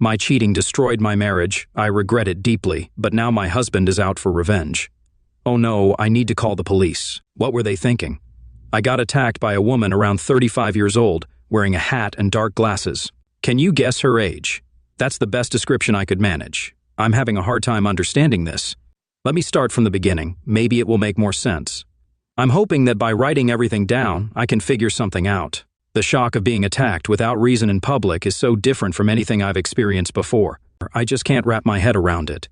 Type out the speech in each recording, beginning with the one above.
My cheating destroyed my marriage. I regret it deeply, but now my husband is out for revenge. Oh no, I need to call the police. What were they thinking? I got attacked by a woman around 35 years old, wearing a hat and dark glasses. Can you guess her age? That's the best description I could manage. I'm having a hard time understanding this. Let me start from the beginning. Maybe it will make more sense. I'm hoping that by writing everything down, I can figure something out. The shock of being attacked without reason in public is so different from anything I've experienced before. I just can't wrap my head around it.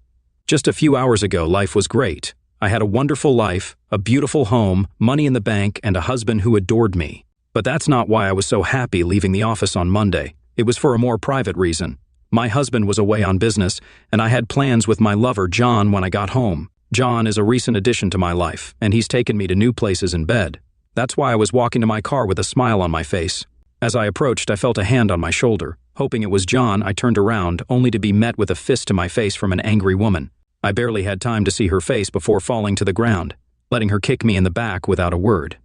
Just a few hours ago, life was great. I had a wonderful life, a beautiful home, money in the bank, and a husband who adored me. But that's not why I was so happy leaving the office on Monday. It was for a more private reason. My husband was away on business, and I had plans with my lover, John, when I got home. John is a recent addition to my life, and he's taken me to new places in bed. That's why I was walking to my car with a smile on my face. As I approached, I felt a hand on my shoulder. Hoping it was John, I turned around, only to be met with a fist to my face from an angry woman. I barely had time to see her face before falling to the ground, letting her kick me in the back without a word.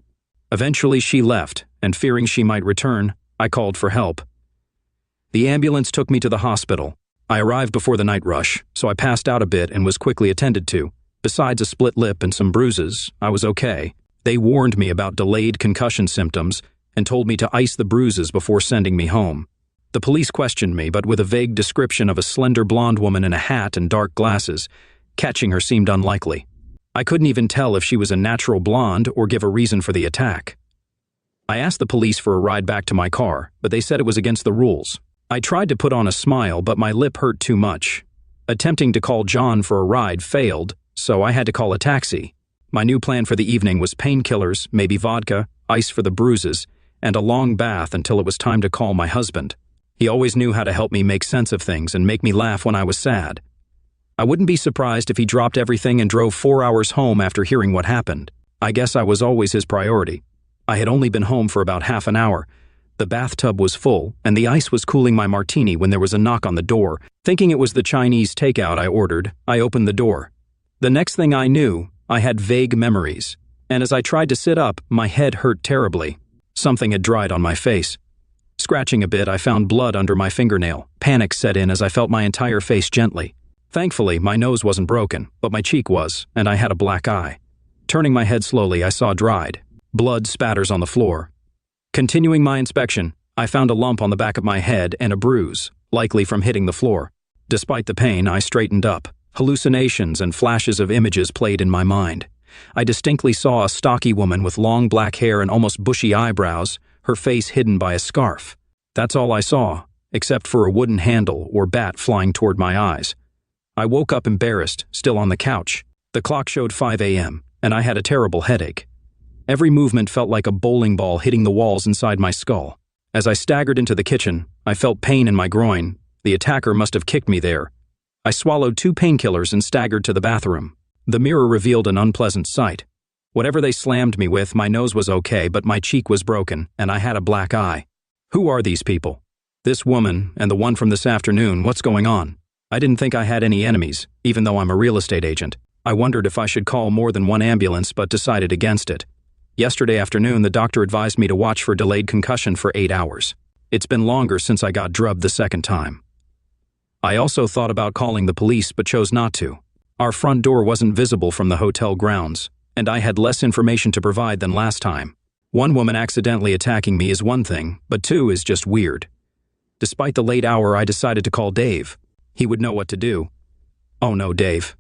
Eventually, she left, and fearing she might return, I called for help. The ambulance took me to the hospital. I arrived before the night rush, so I passed out a bit and was quickly attended to. Besides a split lip and some bruises, I was okay. They warned me about delayed concussion symptoms and told me to ice the bruises before sending me home. The police questioned me, but with a vague description of a slender blonde woman in a hat and dark glasses. Catching her seemed unlikely. I couldn't even tell if she was a natural blonde or give a reason for the attack. I asked the police for a ride back to my car, but they said it was against the rules. I tried to put on a smile, but my lip hurt too much. Attempting to call John for a ride failed, so I had to call a taxi. My new plan for the evening was painkillers, maybe vodka, ice for the bruises, and a long bath until it was time to call my husband. He always knew how to help me make sense of things and make me laugh when I was sad. I wouldn't be surprised if he dropped everything and drove 4 hours home after hearing what happened. I guess I was always his priority. I had only been home for about half an hour. The bathtub was full, and the ice was cooling my martini when there was a knock on the door. Thinking it was the Chinese takeout I ordered, I opened the door. The next thing I knew, I had vague memories, and as I tried to sit up, my head hurt terribly. Something had dried on my face. Scratching a bit, I found blood under my fingernail. Panic set in as I felt my entire face gently. Thankfully, my nose wasn't broken, but my cheek was, and I had a black eye. Turning my head slowly, I saw dried. Blood spatters on the floor. Continuing my inspection, I found a lump on the back of my head and a bruise, likely from hitting the floor. Despite the pain, I straightened up. Hallucinations and flashes of images played in my mind. I distinctly saw a stocky woman with long black hair and almost bushy eyebrows, her face hidden by a scarf. That's all I saw, except for a wooden handle or bat flying toward my eyes. I woke up embarrassed, still on the couch. The clock showed 5 a.m., and I had a terrible headache. Every movement felt like a bowling ball hitting the walls inside my skull. As I staggered into the kitchen, I felt pain in my groin. The attacker must have kicked me there. I swallowed 2 painkillers and staggered to the bathroom. The mirror revealed an unpleasant sight. Whatever they slammed me with, my nose was okay, but my cheek was broken, and I had a black eye. Who are these people? This woman and the one from this afternoon, what's going on? I didn't think I had any enemies, even though I'm a real estate agent. I wondered if I should call more than one ambulance, but decided against it. Yesterday afternoon, the doctor advised me to watch for delayed concussion for 8 hours. It's been longer since I got drubbed the second time. I also thought about calling the police, but chose not to. Our front door wasn't visible from the hotel grounds, and I had less information to provide than last time. One woman accidentally attacking me is one thing, but 2 is just weird. Despite the late hour, I decided to call Dave. He would know what to do. Oh no, Dave.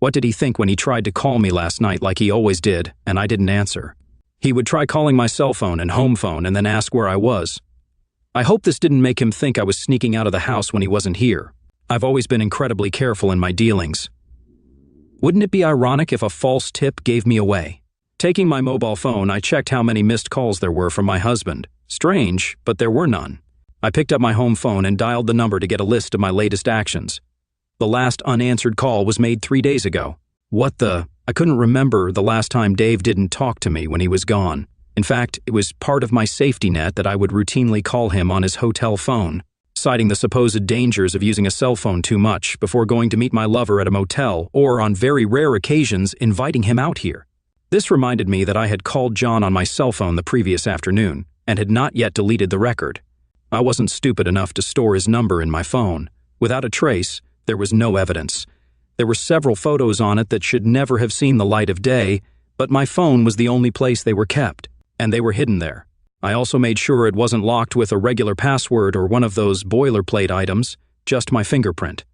What did he think when he tried to call me last night like he always did, and I didn't answer? He would try calling my cell phone and home phone and then ask where I was. I hope this didn't make him think I was sneaking out of the house when he wasn't here. I've always been incredibly careful in my dealings. Wouldn't it be ironic if a false tip gave me away? Taking my mobile phone, I checked how many missed calls there were from my husband. Strange, but there were none. I picked up my home phone and dialed the number to get a list of my latest actions. The last unanswered call was made 3 days ago. I couldn't remember the last time Dave didn't talk to me when he was gone. In fact, it was part of my safety net that I would routinely call him on his hotel phone, citing the supposed dangers of using a cell phone too much before going to meet my lover at a motel or, on very rare occasions, inviting him out here. This reminded me that I had called John on my cell phone the previous afternoon and had not yet deleted the record. I wasn't stupid enough to store his number in my phone. Without a trace, there was no evidence. There were several photos on it that should never have seen the light of day, but my phone was the only place they were kept, and they were hidden there. I also made sure it wasn't locked with a regular password or one of those boilerplate items, just my fingerprint.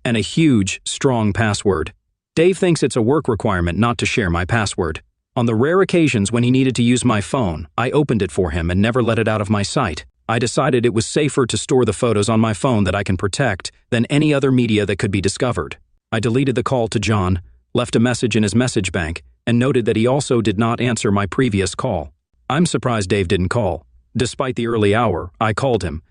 And a huge, strong password. Dave thinks it's a work requirement not to share my password. On the rare occasions when he needed to use my phone, I opened it for him and never let it out of my sight. I decided it was safer to store the photos on my phone that I can protect than any other media that could be discovered. I deleted the call to John, left a message in his message bank, and noted that he also did not answer my previous call. I'm surprised Dave didn't call. Despite the early hour, I called him.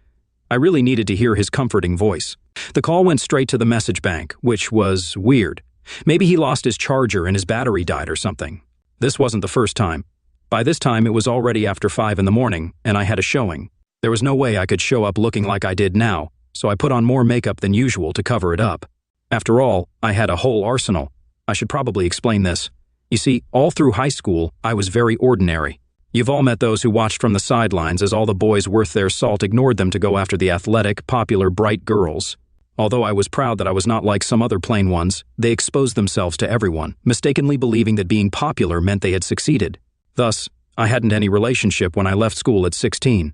I really needed to hear his comforting voice. The call went straight to the message bank, which was weird. Maybe he lost his charger and his battery died or something. This wasn't the first time. By this time, it was already after 5 in the morning, and I had a showing. There was no way I could show up looking like I did now, so I put on more makeup than usual to cover it up. After all, I had a whole arsenal. I should probably explain this. You see, all through high school, I was very ordinary. You've all met those who watched from the sidelines as all the boys worth their salt ignored them to go after the athletic, popular, bright girls. Although I was proud that I was not like some other plain ones, they exposed themselves to everyone, mistakenly believing that being popular meant they had succeeded. Thus, I hadn't any relationship when I left school at 16.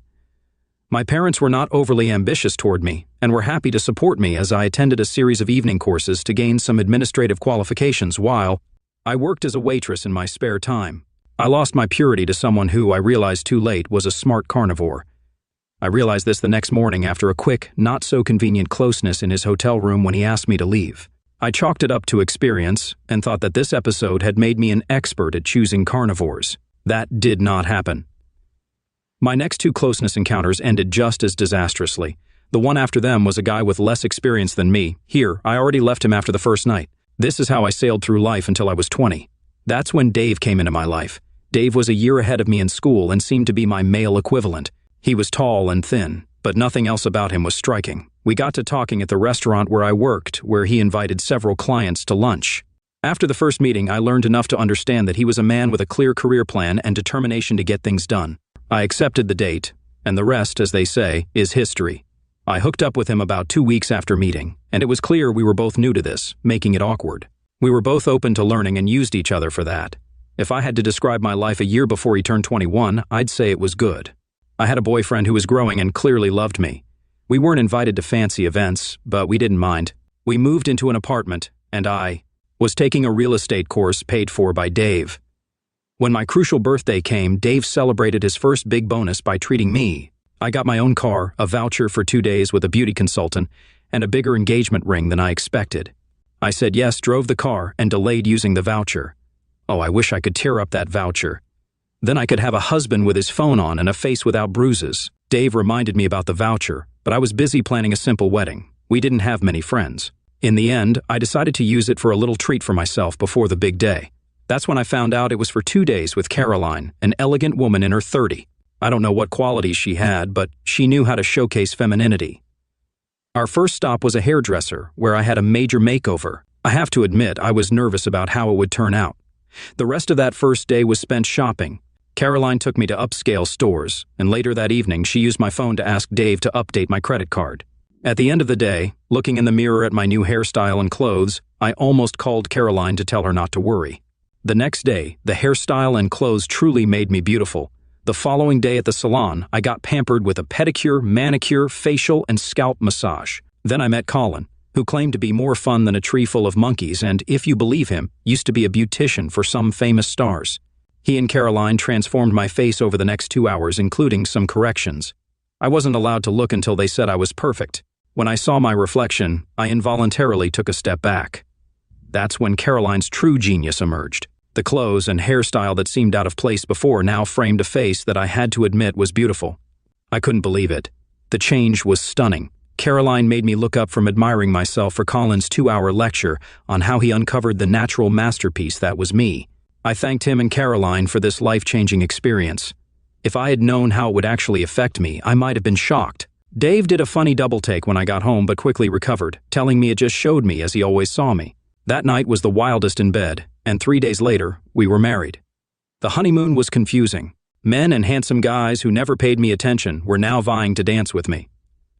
My parents were not overly ambitious toward me and were happy to support me as I attended a series of evening courses to gain some administrative qualifications while I worked as a waitress in my spare time. I lost my purity to someone who, I realized too late, was a smart carnivore. I realized this the next morning after a quick, not-so-convenient closeness in his hotel room when he asked me to leave. I chalked it up to experience and thought that this episode had made me an expert at choosing carnivores. That did not happen. My next 2 closeness encounters ended just as disastrously. The one after them was a guy with less experience than me. Here, I already left him after the first night. This is how I sailed through life until I was 20. That's when Dave came into my life. Dave was a year ahead of me in school and seemed to be my male equivalent. He was tall and thin, but nothing else about him was striking. We got to talking at the restaurant where I worked, where he invited several clients to lunch. After the first meeting, I learned enough to understand that he was a man with a clear career plan and determination to get things done. I accepted the date, and the rest, as they say, is history. I hooked up with him about 2 weeks after meeting, and it was clear we were both new to this, making it awkward. We were both open to learning and used each other for that. If I had to describe my life a year before he turned 21, I'd say it was good. I had a boyfriend who was growing and clearly loved me. We weren't invited to fancy events, but we didn't mind. We moved into an apartment, and I was taking a real estate course paid for by Dave. When my crucial birthday came, Dave celebrated his first big bonus by treating me. I got my own car, a voucher for 2 days with a beauty consultant, and a bigger engagement ring than I expected. I said yes, drove the car, and delayed using the voucher. Oh, I wish I could tear up that voucher. Then I could have a husband with his phone on and a face without bruises. Dave reminded me about the voucher, but I was busy planning a simple wedding. We didn't have many friends. In the end, I decided to use it for a little treat for myself before the big day. That's when I found out it was for 2 days with Caroline, an elegant woman in her 30s. I don't know what qualities she had, but she knew how to showcase femininity. Our first stop was a hairdresser, where I had a major makeover. I have to admit, I was nervous about how it would turn out. The rest of that first day was spent shopping. Caroline took me to upscale stores, and later that evening she used my phone to ask Dave to update my credit card. At the end of the day, looking in the mirror at my new hairstyle and clothes, I almost called Caroline to tell her not to worry. The next day, the hairstyle and clothes truly made me beautiful. The following day at the salon, I got pampered with a pedicure, manicure, facial, and scalp massage. Then I met Colin, who claimed to be more fun than a tree full of monkeys and, if you believe him, used to be a beautician for some famous stars. He and Caroline transformed my face over the next 2 hours, including some corrections. I wasn't allowed to look until they said I was perfect. When I saw my reflection, I involuntarily took a step back. That's when Caroline's true genius emerged. The clothes and hairstyle that seemed out of place before now framed a face that I had to admit was beautiful. I couldn't believe it. The change was stunning. Caroline made me look up from admiring myself for Colin's 2-hour lecture on how he uncovered the natural masterpiece that was me. I thanked him and Caroline for this life-changing experience. If I had known how it would actually affect me, I might have been shocked. Dave did a funny double take when I got home but quickly recovered, telling me it just showed me as he always saw me. That night was the wildest in bed, and 3 days later, we were married. The honeymoon was confusing. Men and handsome guys who never paid me attention were now vying to dance with me.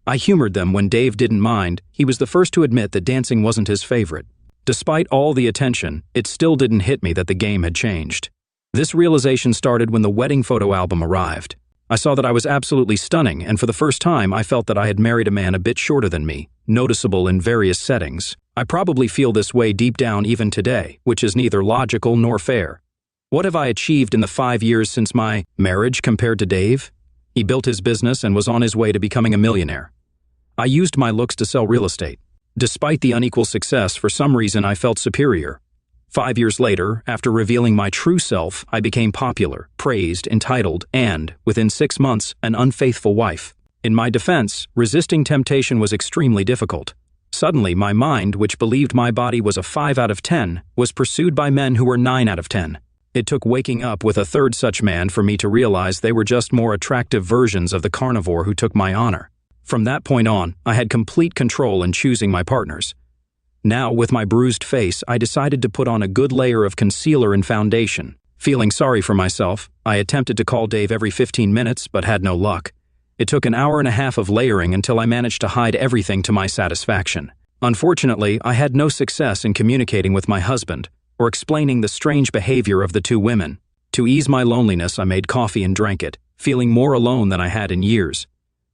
I humored them when Dave didn't mind. He was the first to admit that dancing wasn't his favorite. Despite all the attention, it still didn't hit me that the game had changed. This realization started when the wedding photo album arrived. I saw that I was absolutely stunning, and for the first time I felt that I had married a man a bit shorter than me, noticeable in various settings. I probably feel this way deep down even today, which is neither logical nor fair. What have I achieved in the 5 years since my marriage compared to Dave? He built his business and was on his way to becoming a millionaire. I used my looks to sell real estate. Despite the unequal success, for some reason I felt superior. 5 years later, after revealing my true self, I became popular, praised, entitled, and, within 6 months, an unfaithful wife. In my defense, resisting temptation was extremely difficult. Suddenly, my mind, which believed my body was a 5 out of 10, was pursued by men who were 9 out of 10. It took waking up with a third such man for me to realize they were just more attractive versions of the carnivore who took my honor. From that point on, I had complete control in choosing my partners. Now, with my bruised face, I decided to put on a good layer of concealer and foundation. Feeling sorry for myself, I attempted to call Dave every 15 minutes, but had no luck. It took an hour and a half of layering until I managed to hide everything to my satisfaction. Unfortunately, I had no success in communicating with my husband or explaining the strange behavior of the two women. To ease my loneliness, I made coffee and drank it, feeling more alone than I had in years.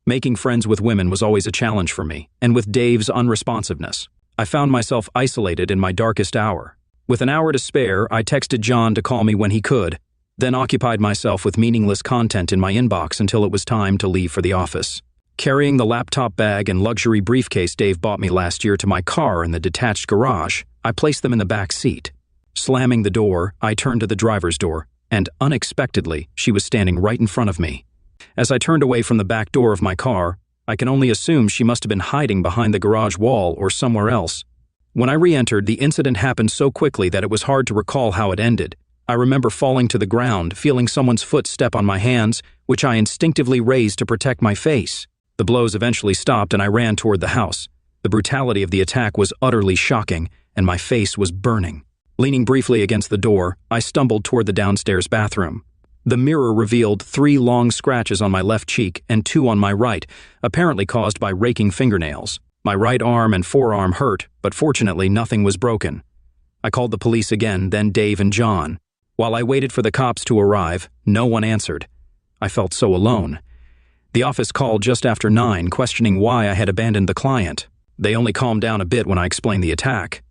Making friends with women was always a challenge for me, and with Dave's unresponsiveness, I found myself isolated in my darkest hour. With an hour to spare, I texted John to call me when he could, then occupied myself with meaningless content in my inbox until it was time to leave for the office. Carrying the laptop bag and luxury briefcase Dave bought me last year to my car in the detached garage, I placed them in the back seat. Slamming the door, I turned to the driver's door, and unexpectedly, she was standing right in front of me. As I turned away from the back door of my car, I can only assume she must have been hiding behind the garage wall or somewhere else. When I re-entered, the incident happened so quickly that it was hard to recall how it ended. I remember falling to the ground, feeling someone's foot step on my hands, which I instinctively raised to protect my face. The blows eventually stopped and I ran toward the house. The brutality of the attack was utterly shocking, and my face was burning. Leaning briefly against the door, I stumbled toward the downstairs bathroom. The mirror revealed 3 long scratches on my left cheek and 2 on my right, apparently caused by raking fingernails. My right arm and forearm hurt, but fortunately nothing was broken. I called the police again, then Dave and John. While I waited for the cops to arrive, no one answered. I felt so alone. The office called just after 9, questioning why I had abandoned the client. They only calmed down a bit when I explained the attack.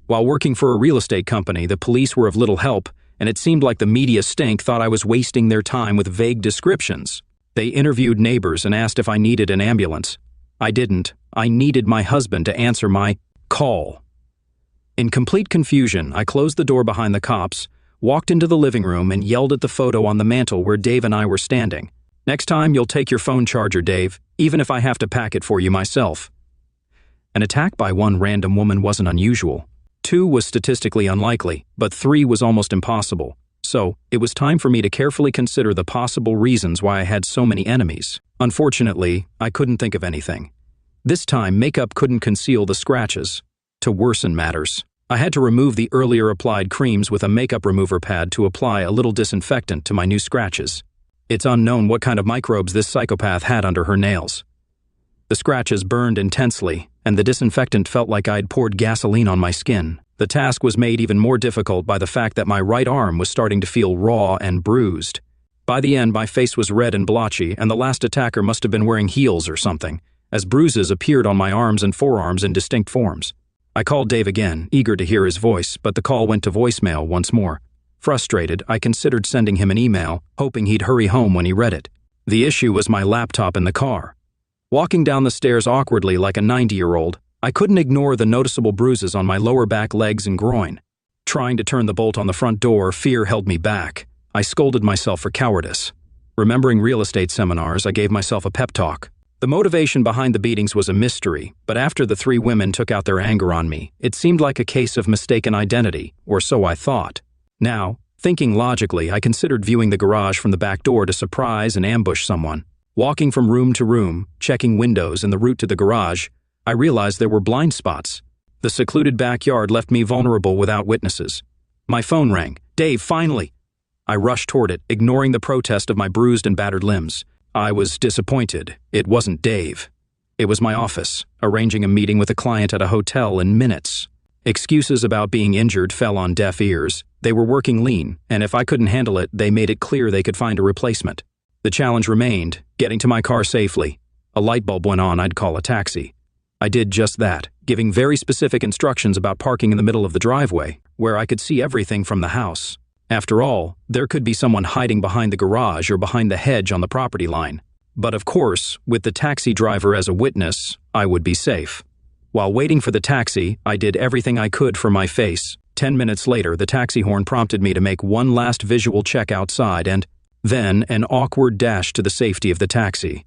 While working for a real estate company, the police were of little help, and it seemed like the media stink thought I was wasting their time with vague descriptions. They interviewed neighbors and asked if I needed an ambulance. I didn't. I needed my husband to answer my call. In complete confusion, I closed the door behind the cops, walked into the living room, and yelled at the photo on the mantel where Dave and I were standing. "Next time, you'll take your phone charger, Dave, even if I have to pack it for you myself." An attack by one random woman wasn't unusual. 2 was statistically unlikely, but 3 was almost impossible. So, it was time for me to carefully consider the possible reasons why I had so many enemies. Unfortunately, I couldn't think of anything. This time, makeup couldn't conceal the scratches. To worsen matters, I had to remove the earlier applied creams with a makeup remover pad to apply a little disinfectant to my new scratches. It's unknown what kind of microbes this psychopath had under her nails. The scratches burned intensely, and the disinfectant felt like I'd poured gasoline on my skin. The task was made even more difficult by the fact that my right arm was starting to feel raw and bruised. By the end, my face was red and blotchy, and the last attacker must have been wearing heels or something, as bruises appeared on my arms and forearms in distinct forms. I called Dave again, eager to hear his voice, but the call went to voicemail once more. Frustrated, I considered sending him an email, hoping he'd hurry home when he read it. The issue was my laptop in the car. Walking down the stairs awkwardly like a 90-year-old, I couldn't ignore the noticeable bruises on my lower back, legs, and groin. Trying to turn the bolt on the front door, fear held me back. I scolded myself for cowardice. Remembering real estate seminars, I gave myself a pep talk. The motivation behind the beatings was a mystery, but after the 3 women took out their anger on me, it seemed like a case of mistaken identity, or so I thought. Now, thinking logically, I considered viewing the garage from the back door to surprise and ambush someone. Walking from room to room, checking windows and the route to the garage, I realized there were blind spots. The secluded backyard left me vulnerable without witnesses. My phone rang. "Dave, finally!" I rushed toward it, ignoring the protest of my bruised and battered limbs. I was disappointed. It wasn't Dave. It was my office, arranging a meeting with a client at a hotel in minutes. Excuses about being injured fell on deaf ears. They were working lean, and if I couldn't handle it, they made it clear they could find a replacement. The challenge remained, getting to my car safely. A light bulb went on, I'd call a taxi. I did just that, giving very specific instructions about parking in the middle of the driveway, where I could see everything from the house. After all, there could be someone hiding behind the garage or behind the hedge on the property line. But of course, with the taxi driver as a witness, I would be safe. While waiting for the taxi, I did everything I could for my face. 10 minutes later, the taxi horn prompted me to make one last visual check outside and then an awkward dash to the safety of the taxi.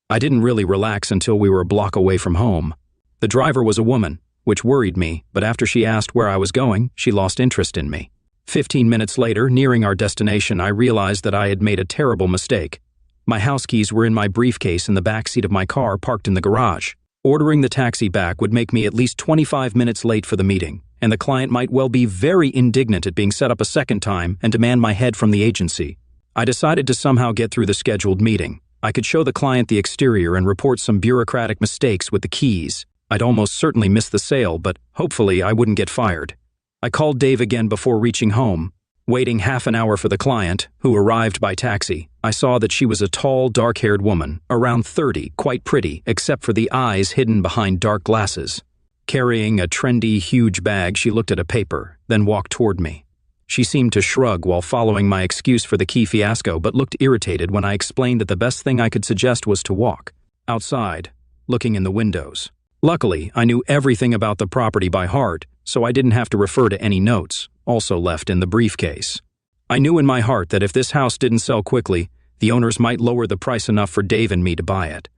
I didn't really relax until we were a block away from home. The driver was a woman, which worried me, but after she asked where I was going, she lost interest in me. 15 minutes later, nearing our destination, I realized that I had made a terrible mistake. My house keys were in my briefcase in the back seat of my car parked in the garage. Ordering the taxi back would make me at least 25 minutes late for the meeting, and the client might well be very indignant at being set up a second time and demand my head from the agency. I decided to somehow get through the scheduled meeting. I could show the client the exterior and report some bureaucratic mistakes with the keys. I'd almost certainly miss the sale, but hopefully I wouldn't get fired. I called Dave again before reaching home. Waiting half an hour for the client, who arrived by taxi, I saw that she was a tall, dark-haired woman, around 30, quite pretty, except for the eyes hidden behind dark glasses. Carrying a trendy, huge bag, she looked at a paper, then walked toward me. She seemed to shrug while following my excuse for the key fiasco, but looked irritated when I explained that the best thing I could suggest was to walk. Outside, looking in the windows. Luckily, I knew everything about the property by heart, so I didn't have to refer to any notes, also left in the briefcase. I knew in my heart that if this house didn't sell quickly, the owners might lower the price enough for Dave and me to buy it.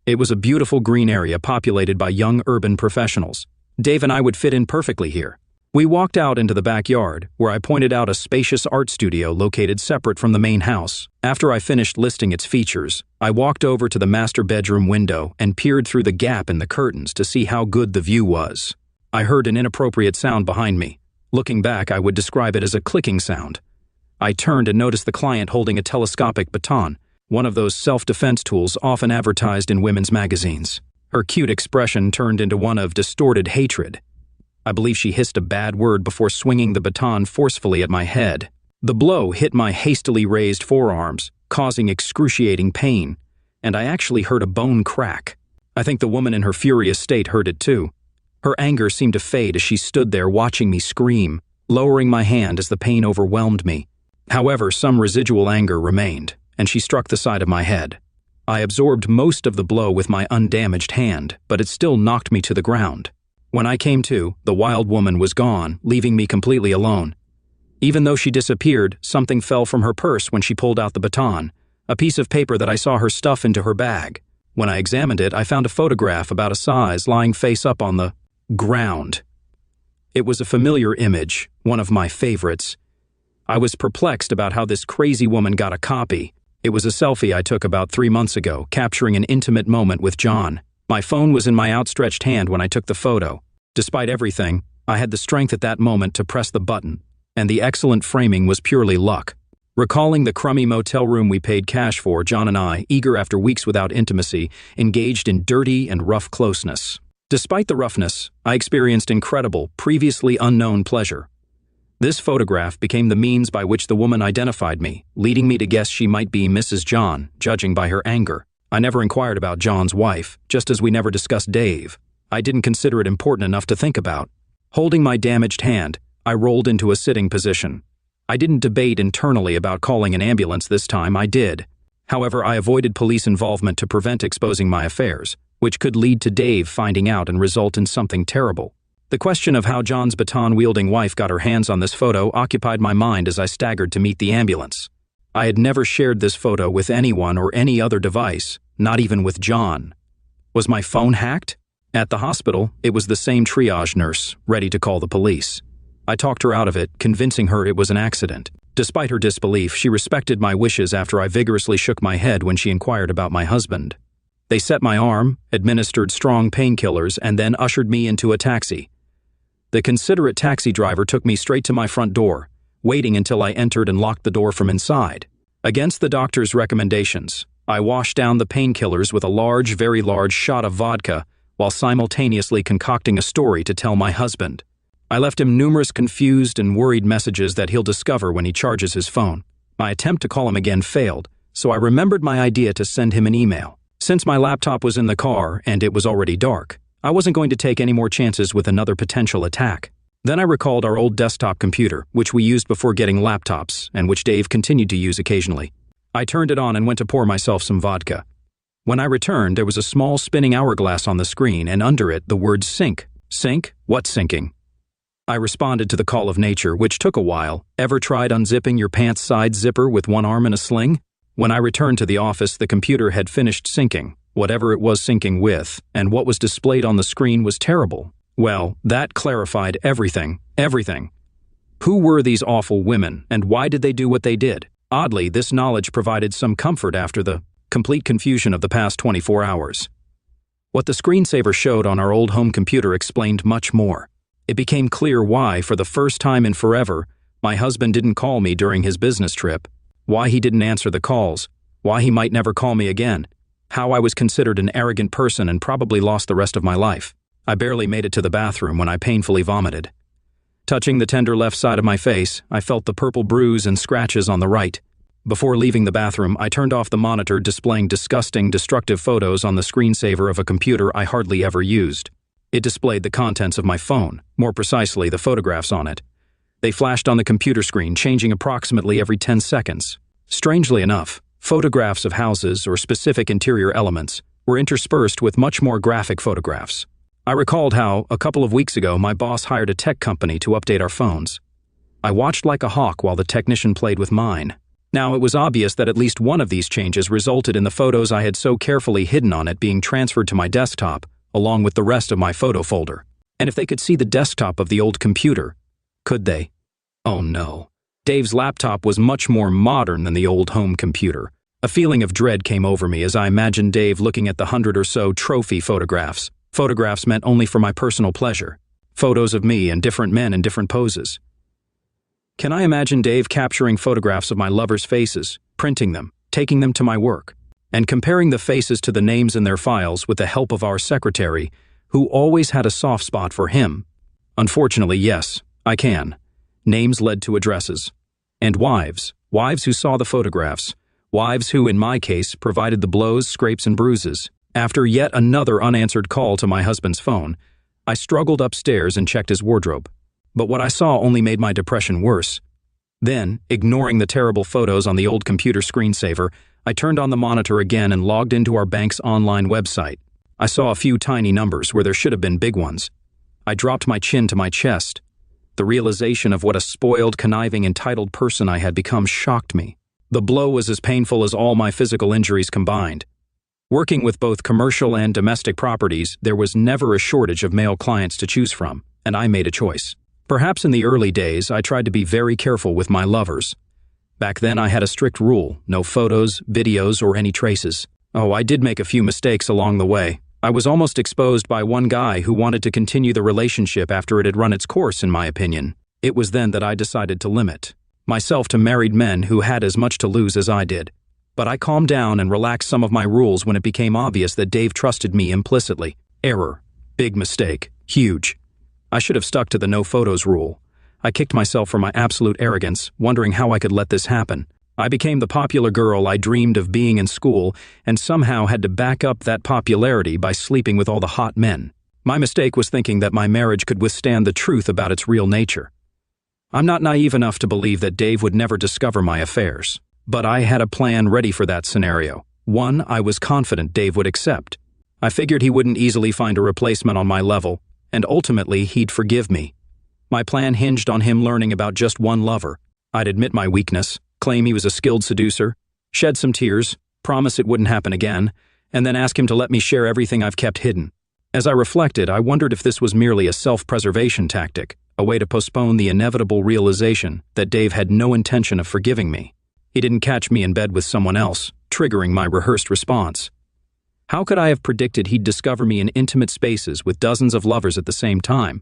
It was a beautiful green area populated by young urban professionals. Dave and I would fit in perfectly here. We walked out into the backyard, where I pointed out a spacious art studio located separate from the main house. After I finished listing its features, I walked over to the master bedroom window and peered through the gap in the curtains to see how good the view was. I heard an inappropriate sound behind me. Looking back, I would describe it as a clicking sound. I turned and noticed the client holding a telescopic baton, one of those self-defense tools often advertised in women's magazines. Her cute expression turned into one of distorted hatred. I believe she hissed a bad word before swinging the baton forcefully at my head. The blow hit my hastily raised forearms, causing excruciating pain, and I actually heard a bone crack. I think the woman in her furious state heard it too. Her anger seemed to fade as she stood there watching me scream, lowering my hand as the pain overwhelmed me. However, some residual anger remained, and she struck the side of my head. I absorbed most of the blow with my undamaged hand, but it still knocked me to the ground. When I came to, the wild woman was gone, leaving me completely alone. Even though she disappeared, something fell from her purse when she pulled out the baton, a piece of paper that I saw her stuff into her bag. When I examined it, I found a photograph about a size lying face up on the ground. It was a familiar image, one of my favorites. I was perplexed about how this crazy woman got a copy. It was a selfie I took about 3 months ago, capturing an intimate moment with John. My phone was in my outstretched hand when I took the photo. Despite everything, I had the strength at that moment to press the button, and the excellent framing was purely luck. Recalling the crummy motel room we paid cash for, John and I, eager after weeks without intimacy, engaged in dirty and rough closeness. Despite the roughness, I experienced incredible, previously unknown pleasure. This photograph became the means by which the woman identified me, leading me to guess she might be Mrs. John, judging by her anger. I never inquired about John's wife, just as we never discussed Dave. I didn't consider it important enough to think about. Holding my damaged hand, I rolled into a sitting position. I didn't debate internally about calling an ambulance this time, I did. However, I avoided police involvement to prevent exposing my affairs, which could lead to Dave finding out and result in something terrible. The question of how John's baton-wielding wife got her hands on this photo occupied my mind as I staggered to meet the ambulance. I had never shared this photo with anyone or any other device, not even with John. Was my phone hacked? At the hospital, it was the same triage nurse, ready to call the police. I talked her out of it, convincing her it was an accident. Despite her disbelief, she respected my wishes after I vigorously shook my head when she inquired about my husband. They set my arm, administered strong painkillers, and then ushered me into a taxi. The considerate taxi driver took me straight to my front door, waiting until I entered and locked the door from inside. Against the doctor's recommendations, I washed down the painkillers with a large, very large shot of vodka while simultaneously concocting a story to tell my husband. I left him numerous confused and worried messages that he'll discover when he charges his phone. My attempt to call him again failed, so I remembered my idea to send him an email. Since my laptop was in the car and it was already dark, I wasn't going to take any more chances with another potential attack. Then I recalled our old desktop computer, which we used before getting laptops and which Dave continued to use occasionally. I turned it on and went to pour myself some vodka. When I returned, there was a small spinning hourglass on the screen and under it the word sync. Sync? What syncing? I responded to the call of nature, which took a while. Ever tried unzipping your pants side zipper with one arm in a sling? When I returned to the office, the computer had finished syncing, whatever it was syncing with, and what was displayed on the screen was terrible. Well, that clarified everything. Everything. Who were these awful women, and why did they do what they did? Oddly, this knowledge provided some comfort after the complete confusion of the past 24 hours. What the screensaver showed on our old home computer explained much more. It became clear why, for the first time in forever, my husband didn't call me during his business trip, why he didn't answer the calls, why he might never call me again, how I was considered an arrogant person and probably lost the rest of my life. I barely made it to the bathroom when I painfully vomited. Touching the tender left side of my face, I felt the purple bruise and scratches on the right. Before leaving the bathroom, I turned off the monitor displaying disgusting, destructive photos on the screensaver of a computer I hardly ever used. It displayed the contents of my phone, more precisely the photographs on it. They flashed on the computer screen, changing approximately every 10 seconds. Strangely enough, photographs of houses or specific interior elements were interspersed with much more graphic photographs. I recalled how, a couple of weeks ago, my boss hired a tech company to update our phones. I watched like a hawk while the technician played with mine. Now, it was obvious that at least one of these changes resulted in the photos I had so carefully hidden on it being transferred to my desktop, along with the rest of my photo folder. And if they could see the desktop of the old computer, could they? Oh no. Dave's laptop was much more modern than the old home computer. A feeling of dread came over me as I imagined Dave looking at the 100 or so trophy photographs. Photographs meant only for my personal pleasure. Photos of me and different men in different poses. Can I imagine Dave capturing photographs of my lovers' faces, printing them, taking them to my work, and comparing the faces to the names in their files with the help of our secretary, who always had a soft spot for him? Unfortunately, yes, I can. Names led to addresses. And wives who saw the photographs, wives who, in my case, provided the blows, scrapes, and bruises. After yet another unanswered call to my husband's phone, I struggled upstairs and checked his wardrobe. But what I saw only made my depression worse. Then, ignoring the terrible photos on the old computer screensaver, I turned on the monitor again and logged into our bank's online website. I saw a few tiny numbers where there should have been big ones. I dropped my chin to my chest. The realization of what a spoiled, conniving, entitled person I had become shocked me. The blow was as painful as all my physical injuries combined. Working with both commercial and domestic properties, there was never a shortage of male clients to choose from, and I made a choice. Perhaps in the early days, I tried to be very careful with my lovers. Back then, I had a strict rule: no photos, videos, or any traces. Oh, I did make a few mistakes along the way. I was almost exposed by one guy who wanted to continue the relationship after it had run its course, in my opinion. It was then that I decided to limit myself to married men who had as much to lose as I did. But I calmed down and relaxed some of my rules when it became obvious that Dave trusted me implicitly. Error. Big mistake. Huge. I should have stuck to the no photos rule. I kicked myself for my absolute arrogance, wondering how I could let this happen. I became the popular girl I dreamed of being in school, and somehow had to back up that popularity by sleeping with all the hot men. My mistake was thinking that my marriage could withstand the truth about its real nature. I'm not naive enough to believe that Dave would never discover my affairs. But I had a plan ready for that scenario. One I was confident Dave would accept. I figured he wouldn't easily find a replacement on my level, and ultimately he'd forgive me. My plan hinged on him learning about just one lover. I'd admit my weakness, claim he was a skilled seducer, shed some tears, promise it wouldn't happen again, and then ask him to let me share everything I've kept hidden. As I reflected, I wondered if this was merely a self-preservation tactic, a way to postpone the inevitable realization that Dave had no intention of forgiving me. He didn't catch me in bed with someone else, triggering my rehearsed response. How could I have predicted he'd discover me in intimate spaces with dozens of lovers at the same time?